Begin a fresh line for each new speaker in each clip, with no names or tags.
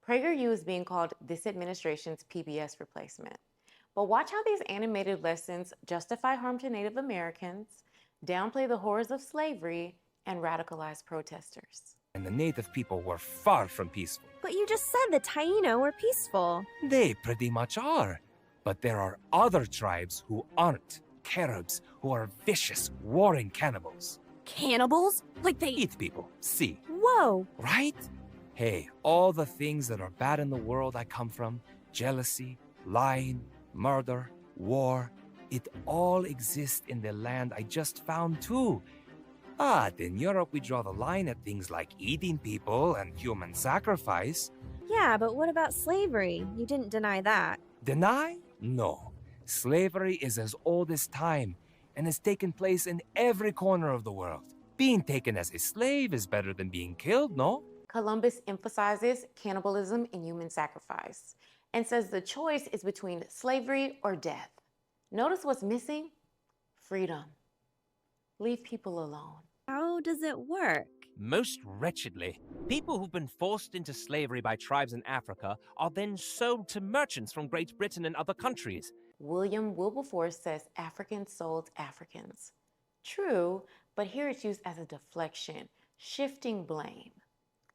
PragerU is being called this administration's PBS replacement. But watch how these animated lessons justify harm to Native Americans, downplay the horrors of slavery, and radicalize protesters.
And the native people were far from peaceful.
But you just said the Taino were peaceful.
They pretty much are. But there are other tribes who aren't. Caribs, who are vicious, warring cannibals.
Cannibals? Like they
Eat people, see.
Whoa!
Right? Hey, all the things that are bad in the world I come from, jealousy, lying, murder, war, it all exists in the land I just found too. But in Europe, we draw the line at things like eating people and human sacrifice.
Yeah, but what about slavery? You didn't deny that.
Deny? No. Slavery is as old as time and has taken place in every corner of the world. Being taken as a slave is better than being killed, no?
Columbus emphasizes cannibalism and human sacrifice and says the choice is between slavery or death. Notice what's missing? Freedom. Leave people alone.
How does it work?
Most wretchedly, people who've been forced into slavery by tribes in Africa are then sold to merchants from Great Britain and other countries.
William Wilberforce says Africans sold Africans. True, but here it's used as a deflection, shifting blame.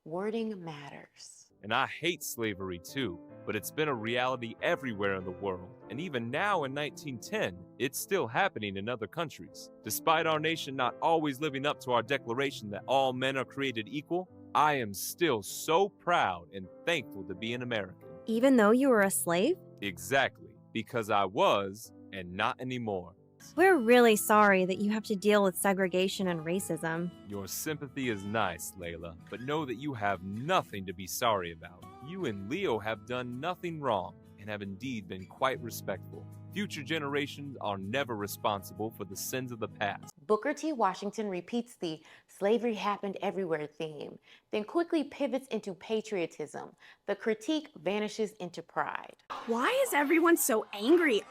Wording matters.
And I hate slavery too, but it's been a reality everywhere in the world. And even now in 1910, it's still happening in other countries. Despite our nation not always living up to our declaration that all men are created equal, I am still so proud and thankful to be an American.
Even though you were a slave?
Exactly, because I was, and not anymore.
We're really sorry that you have to deal with segregation and racism.
Your sympathy is nice, Layla, but know that you have nothing to be sorry about. You and Leo have done nothing wrong and have indeed been quite respectful. Future generations are never responsible for the sins of the past.
Booker T. Washington repeats the slavery happened everywhere theme, then quickly pivots into patriotism. The critique vanishes into pride.
Why is everyone so angry?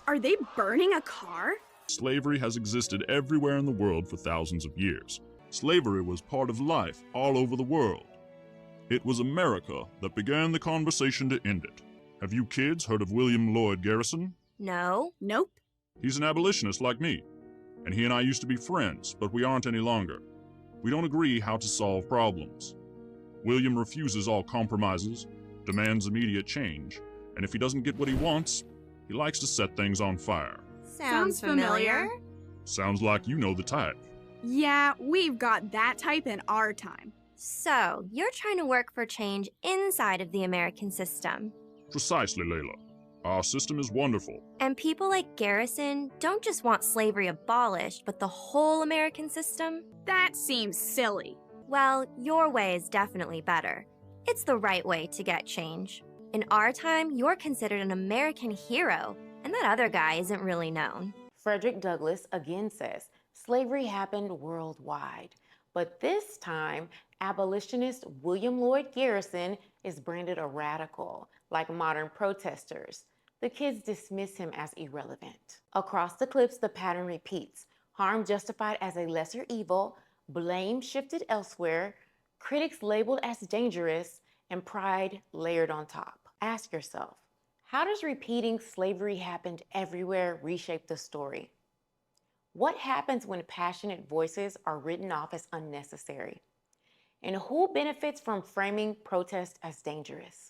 Are they burning a car?
Slavery has existed everywhere in the world for thousands of years. Slavery was part of life all over the world. It was America that began the conversation to end it. Have you kids heard of William Lloyd Garrison?
No.
Nope.
He's an abolitionist like me, and he and I used to be friends, but we aren't any longer. We don't agree how to solve problems. William refuses all compromises, demands immediate change, and if he doesn't get what he wants, he likes to set things on fire.
Sounds familiar.
Sounds like you know the type.
Yeah, we've got that type in our time.
So, you're trying to work for change inside of the American system.
Precisely, Layla. Our system is wonderful.
And people like Garrison don't just want slavery abolished, but the whole American system?
That seems silly.
Well, your way is definitely better. It's the right way to get change. In our time, you're considered an American hero, and that other guy isn't really known.
Frederick Douglass again says slavery happened worldwide, but this time, abolitionist William Lloyd Garrison is branded a radical, like modern protesters. The kids dismiss him as irrelevant. Across the clips, the pattern repeats. Harm justified as a lesser evil, blame shifted elsewhere, critics labeled as dangerous, and pride layered on top. Ask yourself, how does repeating slavery happened everywhere reshape the story? What happens when passionate voices are written off as unnecessary? And who benefits from framing protest as dangerous?